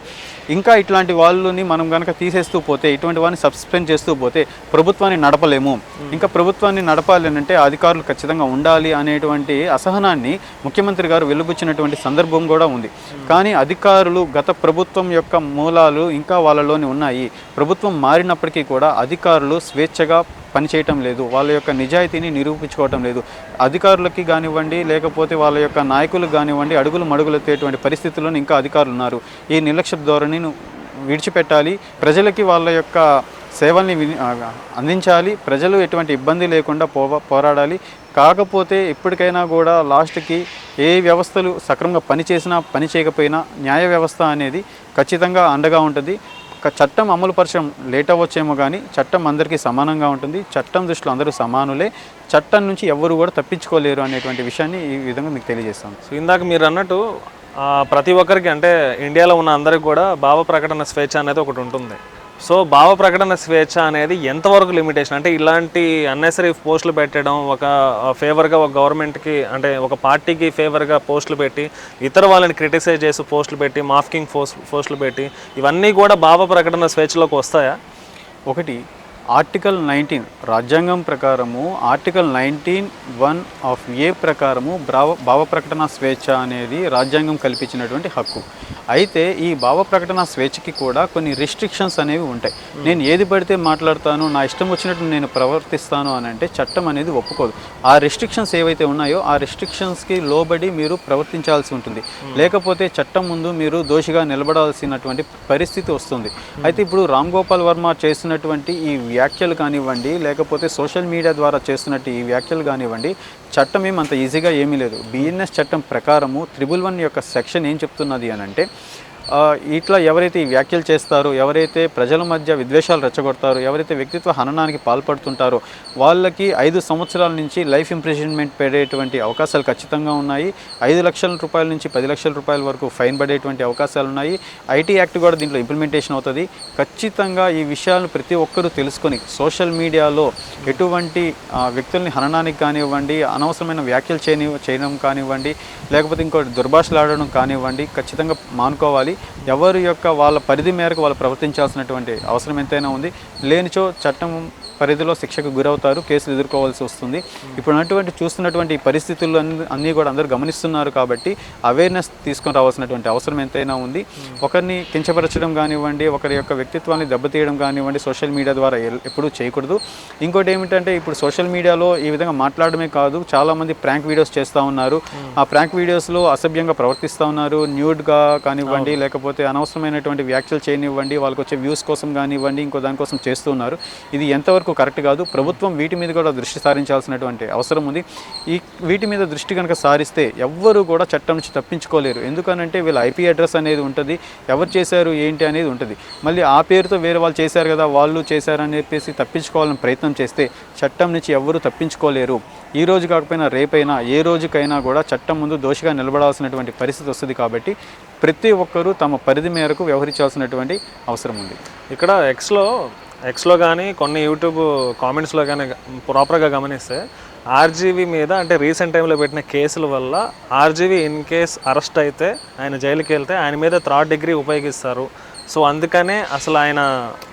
ఇంకా ఇట్లాంటి వాళ్ళని మనం కనుక తీసేస్తూ పోతే, ఇటువంటి వారిని సస్పెండ్ చేస్తూ పోతే ప్రభుత్వాన్ని నడపలేము, ఇంకా ప్రభుత్వాన్ని నడపాలి అంటే అధికారులు ఖచ్చితంగా ఉండాలి అనేటువంటి అసహనాన్ని ముఖ్యమంత్రి గారు వెలుబుచ్చినటువంటి సందర్భం కూడా ఉంది. కానీ అధికారులు గత ప్రభుత్వం యొక్క మూలాలు ఇంకా వాళ్ళలోనే ఉన్నాయి. ప్రభుత్వం మారినప్పటికీ కూడా అధికారులు స్వేచ్ఛగా పనిచేయటం లేదు, వాళ్ళ యొక్క నిజాయితీని నిరూపించుకోవటం లేదు. అధికారులకి కానివ్వండి, లేకపోతే వాళ్ళ యొక్క నాయకులకు కానివ్వండి, అడుగులు మడుగులెత్తేటువంటి పరిస్థితుల్లో ఇంకా అధికారులు ఉన్నారు. ఈ నిర్లక్ష్య ధోరణిని విడిచిపెట్టాలి, ప్రజలకి వాళ్ళ యొక్క సేవల్ని అందించాలి, ప్రజలు ఎటువంటి ఇబ్బంది లేకుండా పోరాడాలి. కాకపోతే ఇప్పటికైనా కూడా లాస్ట్కి ఏ వ్యవస్థలు సక్రమంగా పనిచేసినా పని చేయకపోయినా న్యాయ వ్యవస్థ అనేది ఖచ్చితంగా అండగా ఉంటుంది. చట్టం అమలు పరచడం లేట్ అవ్వచ్చేమో కానీ చట్టం అందరికీ సమానంగా ఉంటుంది. చట్టం దృష్టిలో అందరూ సమానులే, చట్టం నుంచి ఎవరు కూడా తప్పించుకోలేరు అనేటువంటి విషయాన్ని ఈ విధంగా మీకు తెలియజేస్తాను. సో ఇందాక మీరు అన్నట్టు ప్రతి ఒక్కరికి, అంటే ఇండియాలో ఉన్న అందరికి కూడా భావ ప్రకటన స్వేచ్ఛ అనేది ఒకటి ఉంటుంది. సో భావ ప్రకటన స్వేచ్ఛ అనేది ఎంతవరకు లిమిటేషన్, అంటే ఇలాంటి అన్నెసరీ పోస్టులు పెట్టడం, ఒక ఫేవర్గా ఒక గవర్నమెంట్కి అంటే ఒక పార్టీకి ఫేవర్గా పోస్టులు పెట్టి, ఇతర వాళ్ళని క్రిటిసైజ్ చేసి పోస్టులు పెట్టి, మాఫికింగ్ పోస్టులు పెట్టి, ఇవన్నీ కూడా భావ ప్రకటన స్వేచ్ఛలోకి వస్తాయా? ఒకటి, ఆర్టికల్ 19 రాజ్యాంగం ప్రకారము ఆర్టికల్ 19(1) ఆఫ్ ఏ ప్రకారము భావ ప్రకటన స్వేచ్ఛ అనేది రాజ్యాంగం కల్పించినటువంటి హక్కు. అయితే ఈ భావ ప్రకటన స్వేచ్ఛకి కూడా కొన్ని రిస్ట్రిక్షన్స్ అనేవి ఉంటాయి. నేను ఏది పడితే మాట్లాడతాను, నా ఇష్టం వచ్చినట్టు నేను ప్రవర్తిస్తాను అని అంటే చట్టం అనేది ఒప్పుకోదు. ఆ రిస్ట్రిక్షన్స్ ఏవైతే ఉన్నాయో ఆ రిస్ట్రిక్షన్స్కి లోబడి మీరు ప్రవర్తించాల్సి ఉంటుంది. లేకపోతే చట్టం ముందు మీరు దోషిగా నిలబడాల్సినటువంటి పరిస్థితి వస్తుంది. అయితే ఇప్పుడు రామ్ గోపాల్ వర్మ చేస్తున్నటువంటి ఈ వ్యాఖ్యలు కానివ్వండి, లేకపోతే సోషల్ మీడియా ద్వారా చేస్తున్నట్టు ఈ వ్యాఖ్యలు కానివ్వండి, చట్టం ఏమంత ఈజీగా ఏమీ లేదు. బిఎన్ఎస్ చట్టం ప్రకారము 111 యొక్క సెక్షన్ ఏం చెప్తున్నది అని అంటే, ఇట్లా ఎవరైతే ఈ వ్యాఖ్యలు చేస్తారో, ఎవరైతే ప్రజల మధ్య విద్వేషాలు రెచ్చగొడతారో, ఎవరైతే వ్యక్తిత్వ హననానికి పాల్పడుతుంటారో వాళ్ళకి 5 సంవత్సరాల నుంచి లైఫ్ ఇంప్రిజన్మెంట్ పడేటువంటి అవకాశాలు ఖచ్చితంగా ఉన్నాయి. 5 లక్షల రూపాయల నుంచి 10 లక్షల రూపాయల వరకు ఫైన్ పడేటువంటి అవకాశాలు ఉన్నాయి. ఐటీ యాక్ట్ కూడా దీంట్లో ఇంప్లిమెంటేషన్ అవుతుంది. ఖచ్చితంగా ఈ విషయాలను ప్రతి ఒక్కరూ తెలుసుకొని సోషల్ మీడియాలో ఎటువంటి వ్యక్తుల్ని హననానికి కానివ్వండి, అనవసరమైన వ్యాఖ్యలు చేయడం కానివ్వండి, లేకపోతే ఇంకోటి దుర్భాషలాడడం కానివ్వండి ఖచ్చితంగా మానుకోవాలి. ఎవరి యొక్క వాళ్ళ పరిధి మేరకు వాళ్ళు ప్రవర్తించాల్సినటువంటి అవసరం ఎంతైనా ఉంది. లేనిచో చట్టం పరిధిలో శిక్షకు గురవుతారు, కేసులు ఎదుర్కోవాల్సి వస్తుంది. ఇప్పుడు చూస్తున్నటువంటి పరిస్థితులు అన్నీ కూడా అందరూ గమనిస్తున్నారు కాబట్టి అవేర్నెస్ తీసుకొని రావాల్సినటువంటి అవసరం ఎంతైనా ఉంది. ఒకరిని కించపరచడం కానివ్వండి, ఒకరి యొక్క వ్యక్తిత్వాన్ని దెబ్బతీయడం కానివ్వండి సోషల్ మీడియా ద్వారా ఎప్పుడూ చేయకూడదు. ఇంకోటి ఏమిటంటే ఇప్పుడు సోషల్ మీడియాలో ఈ విధంగా మాట్లాడమే కాదు, చాలామంది ప్రాంక్ వీడియోస్ చేస్తూ ఉన్నారు. ఆ ప్రాంక్ వీడియోస్లో అసభ్యంగా ప్రవర్తిస్తూ ఉన్నారు. న్యూడ్గా కానివ్వండి, లేకపోతే అనవసరమైనటువంటి వ్యాఖ్యలు చేయనివ్వండి, వాళ్ళకి వచ్చే వ్యూస్ కోసం కానివ్వండి, ఇంకో దానికోసం చేస్తూ ఉన్నారు. ఇది ఎంతవరకు కరెక్ట్ కాదు. ప్రభుత్వం వీటి మీద కూడా దృష్టి సారించాల్సినటువంటి అవసరం ఉంది. వీటి మీద దృష్టి కనుక సారిస్తే ఎవ్వరూ కూడా చట్టం నుంచి తప్పించుకోలేరు. ఎందుకనంటే వీళ్ళ ఐపీ అడ్రస్ అనేది ఉంటుంది, ఎవరు చేశారు ఏంటి అనేది ఉంటుంది. మళ్ళీ ఆ పేరుతో వేరే వాళ్ళు చేశారు కదా, వాళ్ళు చేశారని చెప్పేసి తప్పించుకోవాలని ప్రయత్నం చేస్తే చట్టం నుంచి ఎవ్వరూ తప్పించుకోలేరు. ఈ రోజు కాకపోయినా రేపైనా ఏ రోజుకైనా కూడా చట్టం ముందు దోషిగా నిలబడాల్సినటువంటి పరిస్థితి వస్తుంది. కాబట్టి ప్రతి ఒక్కరూ తమ పరిధి మేరకు వ్యవహరించాల్సినటువంటి అవసరం ఉంది. ఇక్కడ ఎక్స్లో కానీ కొన్ని యూట్యూబ్ కామెంట్స్లో కానీ ప్రాపర్గా గమనిస్తే ఆర్జీవీ మీద అంటే రీసెంట్ టైంలో పెట్టిన కేసుల వల్ల ఆర్జీవీ ఇన్ కేస్ అరెస్ట్ అయితే ఆయన జైలుకి వెళ్తే ఆయన మీద 3rd డిగ్రీ ఉపయోగిస్తారు. సో అందుకనే అసలు ఆయన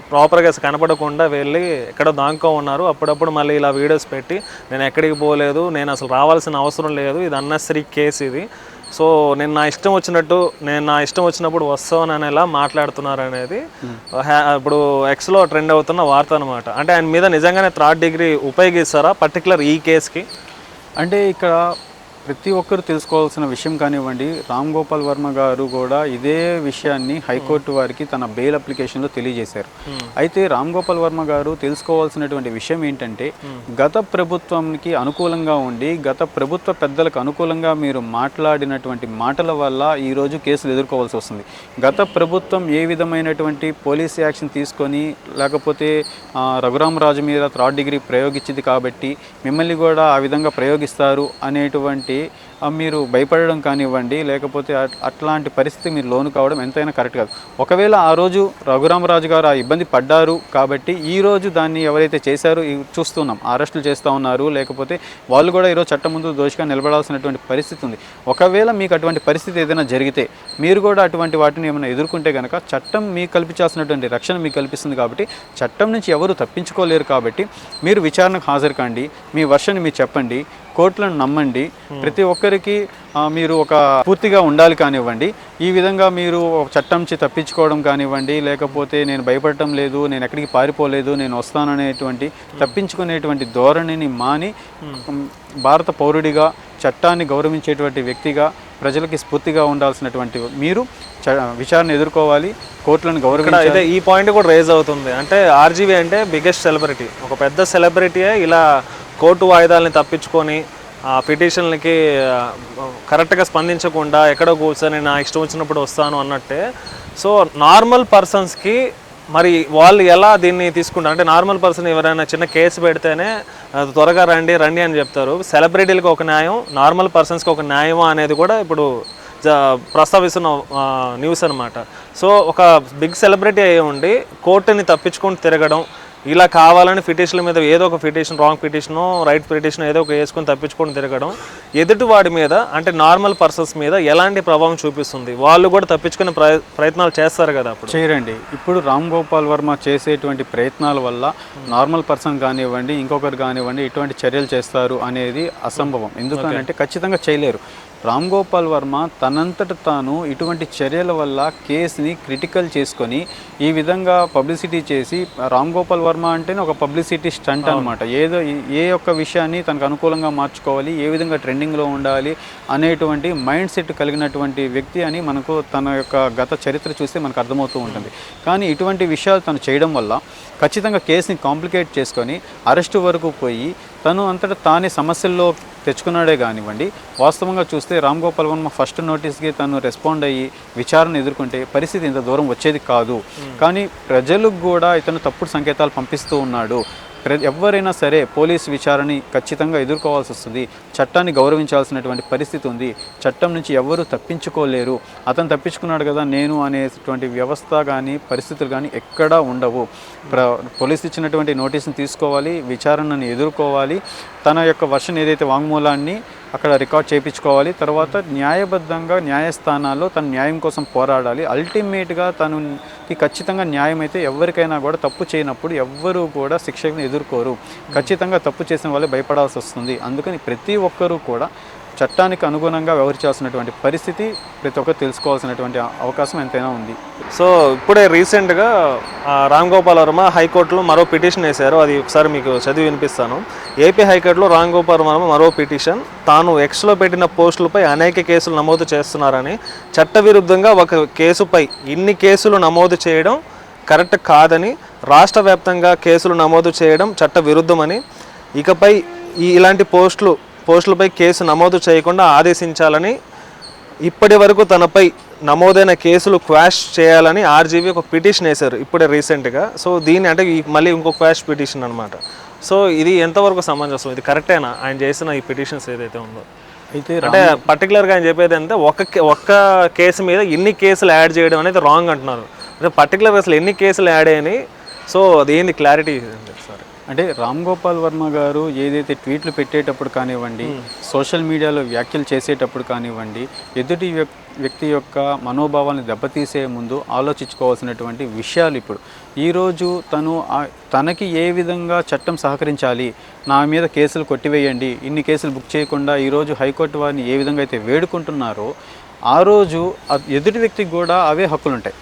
ప్రాపర్గా కనపడకుండా వెళ్ళి ఎక్కడో దాంకో ఉన్నారు. అప్పుడప్పుడు మళ్ళీ ఇలా వీడియోస్ పెట్టి నేను ఎక్కడికి పోలేదు, నేను అసలు రావాల్సిన అవసరం లేదు, ఇది అన్నెసరీ కేసు ఇది, సో నేను నా ఇష్టం వచ్చినప్పుడు వస్తానని ఎలా మాట్లాడుతున్నారు అనేది ఇప్పుడు ఎక్స్లో ట్రెండ్ అవుతున్న వార్త అనమాట. అంటే ఆయన మీద నిజంగానే 3rd డిగ్రీ ఉపయోగిస్తారా పర్టికులర్ ఈ కేసుకి? అంటే ఇక్కడ ప్రతి ఒక్కరు తెలుసుకోవాల్సిన విషయం కానివ్వండి, రామ్ గోపాల్ వర్మ గారు కూడా ఇదే విషయాన్ని హైకోర్టు వారికి తన బెయిల్ అప్లికేషన్లో తెలియజేశారు. అయితే రామ్ గోపాల్ వర్మ గారు తెలుసుకోవాల్సినటువంటి విషయం ఏంటంటే, గత ప్రభుత్వానికి అనుకూలంగా ఉండి గత ప్రభుత్వ పెద్దలకు అనుకూలంగా మీరు మాట్లాడినటువంటి మాటల వల్ల ఈరోజు కేసులు ఎదుర్కోవాల్సి వస్తుంది. గత ప్రభుత్వం ఏ విధమైనటువంటి పోలీస్ యాక్షన్ తీసుకొని లేకపోతే రఘురామరాజు మీద 3rd డిగ్రీ ప్రయోగించింది కాబట్టి మిమ్మల్ని కూడా ఆ విధంగా ప్రయోగిస్తారు అనేటువంటి మీరు భయపడడం కానివ్వండి, లేకపోతే అట్లాంటి పరిస్థితి మీరు లోను కావడం ఎంతైనా కరెక్ట్ కాదు. ఒకవేళ ఆ రోజు రఘురామరాజు గారు ఆ ఇబ్బంది పడ్డారు కాబట్టి ఈరోజు దాన్ని ఎవరైతే చేశారో చూస్తున్నాం, అరెస్టులు చేస్తూ ఉన్నారు, లేకపోతే వాళ్ళు కూడా ఈరోజు చట్టం ముందు దోషిగా నిలబడాల్సినటువంటి పరిస్థితి ఉంది. ఒకవేళ మీకు అటువంటి పరిస్థితి ఏదైనా జరిగితే మీరు కూడా అటువంటి వాటిని ఏమైనా ఎదుర్కొంటే కనుక చట్టం మీకు కల్పించాల్సినటువంటి రక్షణ మీకు కల్పిస్తుంది. కాబట్టి చట్టం నుంచి ఎవరు తప్పించుకోలేరు. కాబట్టి మీరు విచారణకు హాజరు కాండి, మీ వర్షన్ మీరు చెప్పండి, కోర్టులను నమ్మండి. ప్రతి ఒక్కరికి మీరు ఒక పూర్తిగా ఉండాలి కానివ్వండి. ఈ విధంగా మీరు చట్టం నుంచి తప్పించుకోవడం కానివ్వండి, లేకపోతే నేను భయపడటం లేదు, నేను ఎక్కడికి పారిపోలేదు, నేను వస్తాననేటువంటి తప్పించుకునేటువంటి ధోరణిని మాని భారత పౌరుడిగా చట్టాన్ని గౌరవించేటువంటి వ్యక్తిగా ప్రజలకి స్ఫూర్తిగా ఉండాల్సినటువంటి మీరు విచారణ ఎదుర్కోవాలి, కోర్టులను గౌరవించాలి. ఈ పాయింట్ కూడా రేజ్ అవుతుంది. అంటే ఆర్జీవీ అంటే బిగ్గెస్ట్ సెలబ్రిటీ, ఒక పెద్ద సెలబ్రిటీయే ఇలా కోర్టు వాయిదాలని తప్పించుకొని ఆ పిటిషన్లకి కరెక్ట్గా స్పందించకుండా ఎక్కడో కూర్చొని నా ఇష్టం వచ్చినప్పుడు వస్తాను అన్నట్టే. సో నార్మల్ పర్సన్స్కి మరి వాళ్ళు ఎలా దీన్ని తీసుకుంటారు? అంటే నార్మల్ పర్సన్ ఎవరైనా చిన్న కేసు పెడితేనే త్వరగా రండి అని చెప్తారు. సెలబ్రిటీలకు ఒక న్యాయం, నార్మల్ పర్సన్స్కి ఒక న్యాయమా అనేది కూడా ఇప్పుడు ప్రస్తావిస్తున్న న్యూస్ అనమాట. సో ఒక బిగ్ సెలబ్రిటీ అయ్యి ఉండి కోర్టుని తప్పించుకొని తిరగడం, ఇలా కావాలని పిటిషన్ల మీద ఏదో ఒక petition, wrong petition, right petition ఏదో ఒక వేసుకొని తప్పించుకొని తిరగడం ఎదుటి వాడి మీద అంటే నార్మల్ పర్సన్స్ మీద ఎలాంటి ప్రభావం చూపిస్తుంది? వాళ్ళు కూడా తప్పించుకునే ప్రయత్నాలు చేస్తారు కదా, అప్పుడు చేయరండి. ఇప్పుడు రామ్ గోపాల్ వర్మ చేసేటువంటి ప్రయత్నాల వల్ల నార్మల్ పర్సన్ కానివ్వండి, ఇంకొకరు కానివ్వండి ఇటువంటి చర్యలు చేస్తారు అనేది అసంభవం. ఎందుకంటే ఖచ్చితంగా చేయలేరు. రామ్ గోపాల్ వర్మ తనంతట తాను ఇటువంటి చర్యల వల్ల కేసుని క్రిటికల్ చేసుకొని ఈ విధంగా పబ్లిసిటీ చేసి, రామ్ గోపాల్ వర్మ అంటేనే ఒక పబ్లిసిటీ స్టంట్ అనమాట. ఏ ఒక్క విషయాన్ని తనకు అనుకూలంగా మార్చుకోవాలి, ఏ విధంగా ట్రెండింగ్లో ఉండాలి అనేటువంటి మైండ్ సెట్ కలిగినటువంటి వ్యక్తి అని మనకు తన యొక్క గత చరిత్ర చూస్తే మనకు అర్థమవుతూ ఉంటుంది. కానీ ఇటువంటి విషయాలు తను చేయడం వల్ల ఖచ్చితంగా కేసుని కాంప్లికేట్ చేసుకొని అరెస్టు వరకు పోయి తను అంతటా తానే సమస్యల్లో తెచ్చుకున్నాడే కానివ్వండి. వాస్తవంగా చూస్తే రామ్ గోపాల్ వర్మ ఫస్ట్ నోటీస్కి తను రెస్పాండ్ అయ్యి విచారణ ఎదుర్కొంటే పరిస్థితి ఇంత దూరం వచ్చేది కాదు. కానీ ప్రజలకు కూడా ఇతను తప్పుడు సంకేతాలు పంపిస్తూ ఉన్నాడు. ఎవరైనా సరే పోలీసు విచారణని ఖచ్చితంగా ఎదుర్కోవాల్సి వస్తుంది. చట్టాన్ని గౌరవించాల్సినటువంటి పరిస్థితి ఉంది. చట్టం నుంచి ఎవరు తప్పించుకోలేరు. అతను తప్పించుకున్నాడు కదా నేను అనేటువంటి వ్యవస్థ కానీ పరిస్థితులు కానీ ఎక్కడా ఉండవు. పోలీసు ఇచ్చినటువంటి నోటీసుని తీసుకోవాలి, విచారణను ఎదుర్కోవాలి, తన యొక్క వర్షన్ ఏదైతే వాంగ్మూలాన్ని అక్కడ రికార్డ్ చేయించుకోవాలి. తర్వాత న్యాయబద్ధంగా న్యాయస్థానాల్లో తన న్యాయం కోసం పోరాడాలి. అల్టిమేట్గా తనకి ఖచ్చితంగా న్యాయం అయితే ఎవరికైనా కూడా తప్పు చేయనప్పుడు ఎవ్వరూ కూడా శిక్షను ఎదుర్కోరు. ఖచ్చితంగా తప్పు చేసిన వాళ్ళే భయపడాల్సి వస్తుంది. అందుకని ప్రతి ఒక్కరూ కూడా చట్టానికి అనుగుణంగా వ్యవహరించాల్సినటువంటి పరిస్థితి ప్రతి ఒక్కరు తెలుసుకోవాల్సినటువంటి అవకాశం ఎంతైనా ఉంది. సో ఇప్పుడే రీసెంట్గా రామ్ గోపాల్ వర్మ హైకోర్టులో మరో పిటిషన్ వేశారు. అది ఒకసారి మీకు చదివి వినిపిస్తాను. ఏపీ హైకోర్టులో రామ్ గోపాల్ వర్మ మరో పిటిషన్. తాను ఎక్స్లో పెట్టిన పోస్టులపై అనేక కేసులు నమోదు చేస్తున్నారని, చట్టవిరుద్ధంగా ఒక కేసుపై ఇన్ని కేసులు నమోదు చేయడం కరెక్ట్ కాదని, రాష్ట్ర వ్యాప్తంగా కేసులు నమోదు చేయడం చట్ట విరుద్ధమని, ఇకపై ఇలాంటి పోస్టులపై కేసు నమోదు చేయకుండా ఆదేశించాలని, ఇప్పటి వరకు తనపై నమోదైన కేసులు క్వాష్ చేయాలని ఆర్జీవీ ఒక పిటిషన్ వేశారు ఇప్పుడే రీసెంట్గా. సో దీన్ని అంటే మళ్ళీ ఇంకో క్వాష్ పిటిషన్ అనమాట. సో ఇది ఎంతవరకు సమంజసం? ఇది కరెక్టేనా ఆయన చేసిన ఈ పిటిషన్స్ ఏదైతే ఉందో? అయితే అంటే పర్టికులర్గా ఆయన చెప్పేది అంటే ఒక్క కేసు మీద ఇన్ని కేసులు యాడ్ చేయడం అనేది రాంగ్ అంటున్నారు. అంటే పర్టికులర్గా అసలు ఎన్ని కేసులు యాడ్ అయ్యాయి? సో అదేంది క్లారిటీ సార్? అంటే రామ్ గోపాల్ వర్మ గారు ఏదైతే ట్వీట్లు పెట్టేటప్పుడు కానివ్వండి, సోషల్ మీడియాలో వ్యాఖ్యలు చేసేటప్పుడు కానివ్వండి, ఎదుటి వ్యక్తి యొక్క మనోభావాన్ని దెబ్బతీసే ముందు ఆలోచించుకోవాల్సినటువంటి విషయాలు ఇప్పుడు. ఈరోజు తనకి ఏ విధంగా చట్టం సహకరించాలి, నా మీద కేసులు కొట్టివేయండి, ఇన్ని కేసులు బుక్ చేయకుండా ఈరోజు హైకోర్టు వారిని ఏ విధంగా అయితే వేడుకుంటున్నారో ఆ రోజు ఎదుటి వ్యక్తికి కూడా అవే హక్కులు ఉంటాయి.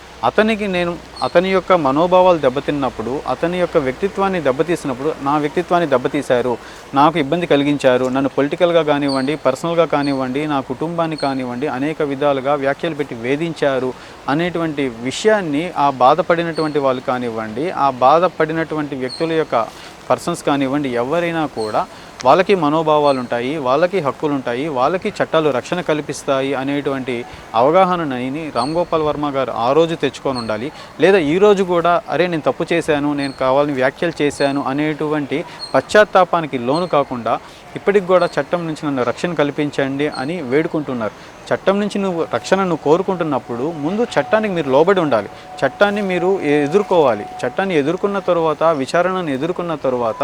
అతని యొక్క మనోభావాలు దెబ్బతిన్నప్పుడు, అతని యొక్క వ్యక్తిత్వాన్ని దెబ్బతీసినప్పుడు, నా వ్యక్తిత్వాన్ని దెబ్బతీశారు, నాకు ఇబ్బంది కలిగించారు, నన్ను పొలిటికల్గా కానివ్వండి, పర్సనల్గా కానివ్వండి, నా కుటుంబాన్ని కానివ్వండి అనేక విధాలుగా వ్యాఖ్యలు పెట్టి వేధించారు అనేటువంటి విషయాన్ని ఆ బాధపడినటువంటి వాళ్ళు కానివ్వండి, ఆ బాధపడినటువంటి వ్యక్తుల యొక్క పర్సన్స్ కానివ్వండి, ఎవరైనా కూడా వాళ్ళకి మనోభావాలు ఉంటాయి, వాళ్ళకి హక్కులు ఉంటాయి, వాళ్ళకి చట్టాలు రక్షణ కల్పిస్తాయి అనేటువంటి అవగాహనని రామ్ గోపాల్ వర్మ గారు ఆ రోజు తెచ్చుకొని ఉండాలి. లేదా ఈరోజు కూడా అరే నేను తప్పు చేశాను, నేను కావాలని వ్యాఖ్యలు చేశాను అనేటువంటి పశ్చాత్తాపానికి లోను కాకుండా ఇప్పటికి కూడా చట్టం నుంచి నన్ను రక్షణ కల్పించండి అని వేడుకుంటున్నారు. చట్టం నుంచి రక్షణను కోరుకుంటున్నప్పుడు ముందు చట్టానికి మీరు లోబడి ఉండాలి. చట్టాన్ని మీరు ఎదుర్కోవాలి. చట్టాన్ని ఎదుర్కొన్న తరువాత, విచారణను ఎదుర్కొన్న తరువాత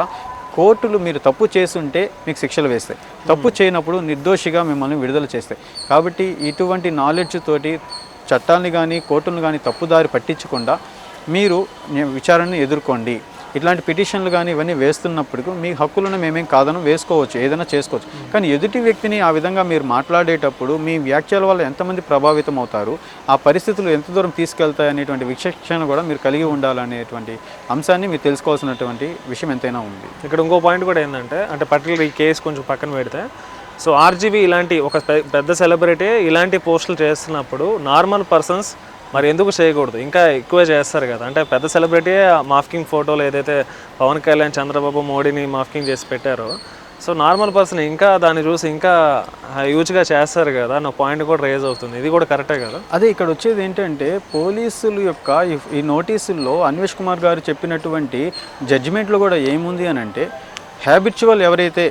కోర్టులు మీరు తప్పు చేస్తుంటే మీకు శిక్షలు వేస్తాయి, తప్పు చేయనప్పుడు నిర్దోషిగా మిమ్మల్ని విడుదల చేస్తాయి. కాబట్టి ఇటువంటి నాలెడ్జ్ తోటి చట్టాన్ని కానీ కోర్టులను కానీ తప్పుదారి పట్టించకుండా మీరు విచారణను ఎదుర్కోండి. ఇట్లాంటి పిటిషన్లు కానీ ఇవన్నీ వేస్తున్నప్పటికీ మీ హక్కులను మేమేం కాదనం వేసుకోవచ్చు, ఏదైనా చేసుకోవచ్చు. కానీ ఎదుటి వ్యక్తిని ఆ విధంగా మీరు మాట్లాడేటప్పుడు మీ వ్యాఖ్యల వల్ల ఎంతమంది ప్రభావితం అవుతారు, ఆ పరిస్థితులు ఎంత దూరం తీసుకెళ్తాయి అనేటువంటి విచక్షణ కూడా మీరు కలిగి ఉండాలనేటువంటి అంశాన్ని మీరు తెలుసుకోవాల్సినటువంటి విషయం ఎంతైనా ఉంది. ఇక్కడ ఇంకో పాయింట్ కూడా ఏంటంటే, అంటే పర్టికులర్ ఈ కేసు కొంచెం పక్కన పెడితే, సో ఆర్జీవీ ఇలాంటి ఒక పెద్ద సెలబ్రిటీ ఇలాంటి పోస్టులు చేస్తున్నప్పుడు నార్మల్ పర్సన్స్ మరి ఎందుకు చేయకూడదు? ఇంకా ఎక్కువే చేస్తారు కదా. అంటే పెద్ద సెలబ్రిటీ మాఫ్కింగ్ ఫోటోలు ఏదైతే పవన్ కళ్యాణ్, చంద్రబాబు, మోడీని మాఫ్కింగ్ చేసి పెట్టారో, సో నార్మల్ పర్సన్ ఇంకా దాన్ని చూసి ఇంకా హ్యూజ్గా చేస్తారు కదా అన్న పాయింట్ కూడా రేజ్ అవుతుంది. ఇది కూడా కరెక్టే కదా. అదే ఇక్కడ వచ్చేది ఏంటంటే, పోలీసుల యొక్క ఈ నోటీసుల్లో అన్వేష్ కుమార్ గారు చెప్పినటువంటి జడ్జిమెంట్లో కూడా ఏముంది అని అంటే, హ్యాబిచువల్ ఎవరైతే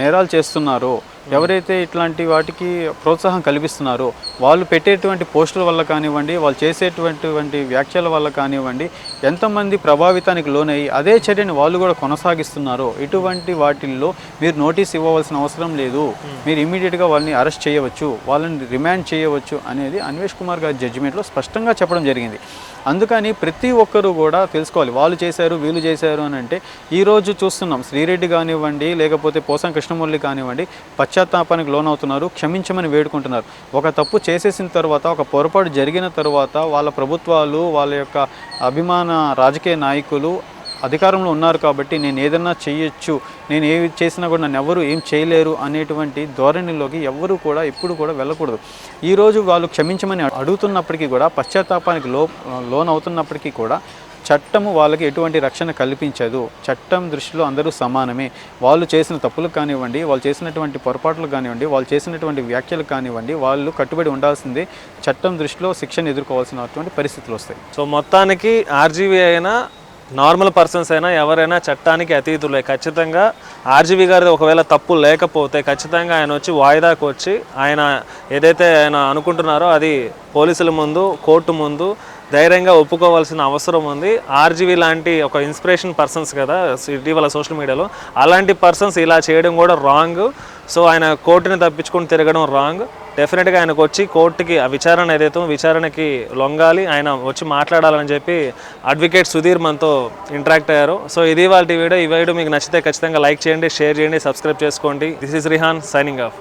నేరాలు చేస్తున్నారో, ఎవరైతే ఇట్లాంటి వాటికి ప్రోత్సాహం కల్పిస్తున్నారో, వాళ్ళు పెట్టేటువంటి పోస్టుల వల్ల కానివ్వండి, వాళ్ళు చేసేటువంటి వ్యాఖ్యల వల్ల కానివ్వండి, ఎంతమంది ప్రభావితానికి లోనయ్యి అదే చర్యని వాళ్ళు కూడా కొనసాగిస్తున్నారో, ఇటువంటి వాటిల్లో మీరు నోటీస్ ఇవ్వవలసిన అవసరం లేదు, మీరు ఇమీడియట్గా వాళ్ళని అరెస్ట్ చేయవచ్చు, వాళ్ళని రిమాండ్ చేయవచ్చు అనేది అన్వేష్ కుమార్ గారి జడ్జిమెంట్లో స్పష్టంగా చెప్పడం జరిగింది. అందుకని ప్రతి ఒక్కరూ కూడా తెలుసుకోవాలి, వాళ్ళు చేశారు వీళ్ళు చేశారు అని అంటే. ఈరోజు చూస్తున్నాం, శ్రీరెడ్డి కానివ్వండి, లేకపోతే పోసం కృష్ణమురళి కానివ్వండి, పశ్చాత్తాపానికి లోనవుతున్నారు, క్షమించమని వేడుకుంటున్నారు. ఒక తప్పు చేసేసిన తర్వాత, ఒక పొరపాటు జరిగిన తర్వాత వాళ్ళ ప్రభుత్వాలు, వాళ్ళ యొక్క అభిమాన రాజకీయ నాయకులు అధికారంలో ఉన్నారు కాబట్టి నేను ఏదన్నా చేయొచ్చు, నేను ఏవి చేసినా కూడా నన్ను ఎవరు ఏం చేయలేరు అనేటువంటి ధోరణిలోకి ఎవరు కూడా ఎప్పుడు కూడా వెళ్ళకూడదు. ఈరోజు వాళ్ళు క్షమించమని అడుగుతున్నప్పటికీ కూడా, పశ్చాత్తాపానికి లోన్ అవుతున్నప్పటికీ కూడా చట్టము వాళ్ళకి ఎటువంటి రక్షణ కల్పించదు. చట్టం దృష్టిలో అందరూ సమానమే. వాళ్ళు చేసిన తప్పులు కానివ్వండి, వాళ్ళు చేసినటువంటి పొరపాట్లు కానివ్వండి, వాళ్ళు చేసినటువంటి వ్యాఖ్యలు కానివ్వండి, వాళ్ళు కట్టుబడి ఉండాల్సిందే. చట్టం దృష్టిలో శిక్షను ఎదుర్కోవాల్సినటువంటి పరిస్థితులు వస్తాయి. సో మొత్తానికి ఆర్జీవీ అయినా నార్మల్ పర్సన్స్ అయినా ఎవరైనా చట్టానికి అతీతులే. ఖచ్చితంగా ఆర్జీవీ గారిది ఒకవేళ తప్పు లేకపోతే ఖచ్చితంగా ఆయన వచ్చి వాయిదాకు వచ్చి ఆయన ఏదైతే ఆయన అనుకుంటున్నారో అది పోలీసుల ముందు, కోర్టు ముందు ధైర్యంగా ఒప్పుకోవాల్సిన అవసరం ఉంది. ఆర్జీవీ లాంటి ఒక ఇన్స్పిరేషన్ పర్సన్స్ కదా ఇటీవల సోషల్ మీడియాలో, అలాంటి పర్సన్స్ ఇలా చేయడం కూడా రాంగ్. సో ఆయన కోర్టుని తప్పించుకొని తిరగడం రాంగ్. డెఫినెట్గా ఆయనకు వచ్చి కోర్టుకి ఆ విచారణ ఏదైతే విచారణకి లొంగాలి, ఆయన వచ్చి మాట్లాడాలని చెప్పి అడ్వకేట్ సుధీర్ మనతో ఇంటరాక్ట్ అయ్యారు. సో ఇది వాళ్ళ వీడియో. ఈ వీడియో మీకు నచ్చితే ఖచ్చితంగా లైక్ చేయండి, షేర్ చేయండి, సబ్స్క్రైబ్ చేసుకోండి. This is Rehan signing off.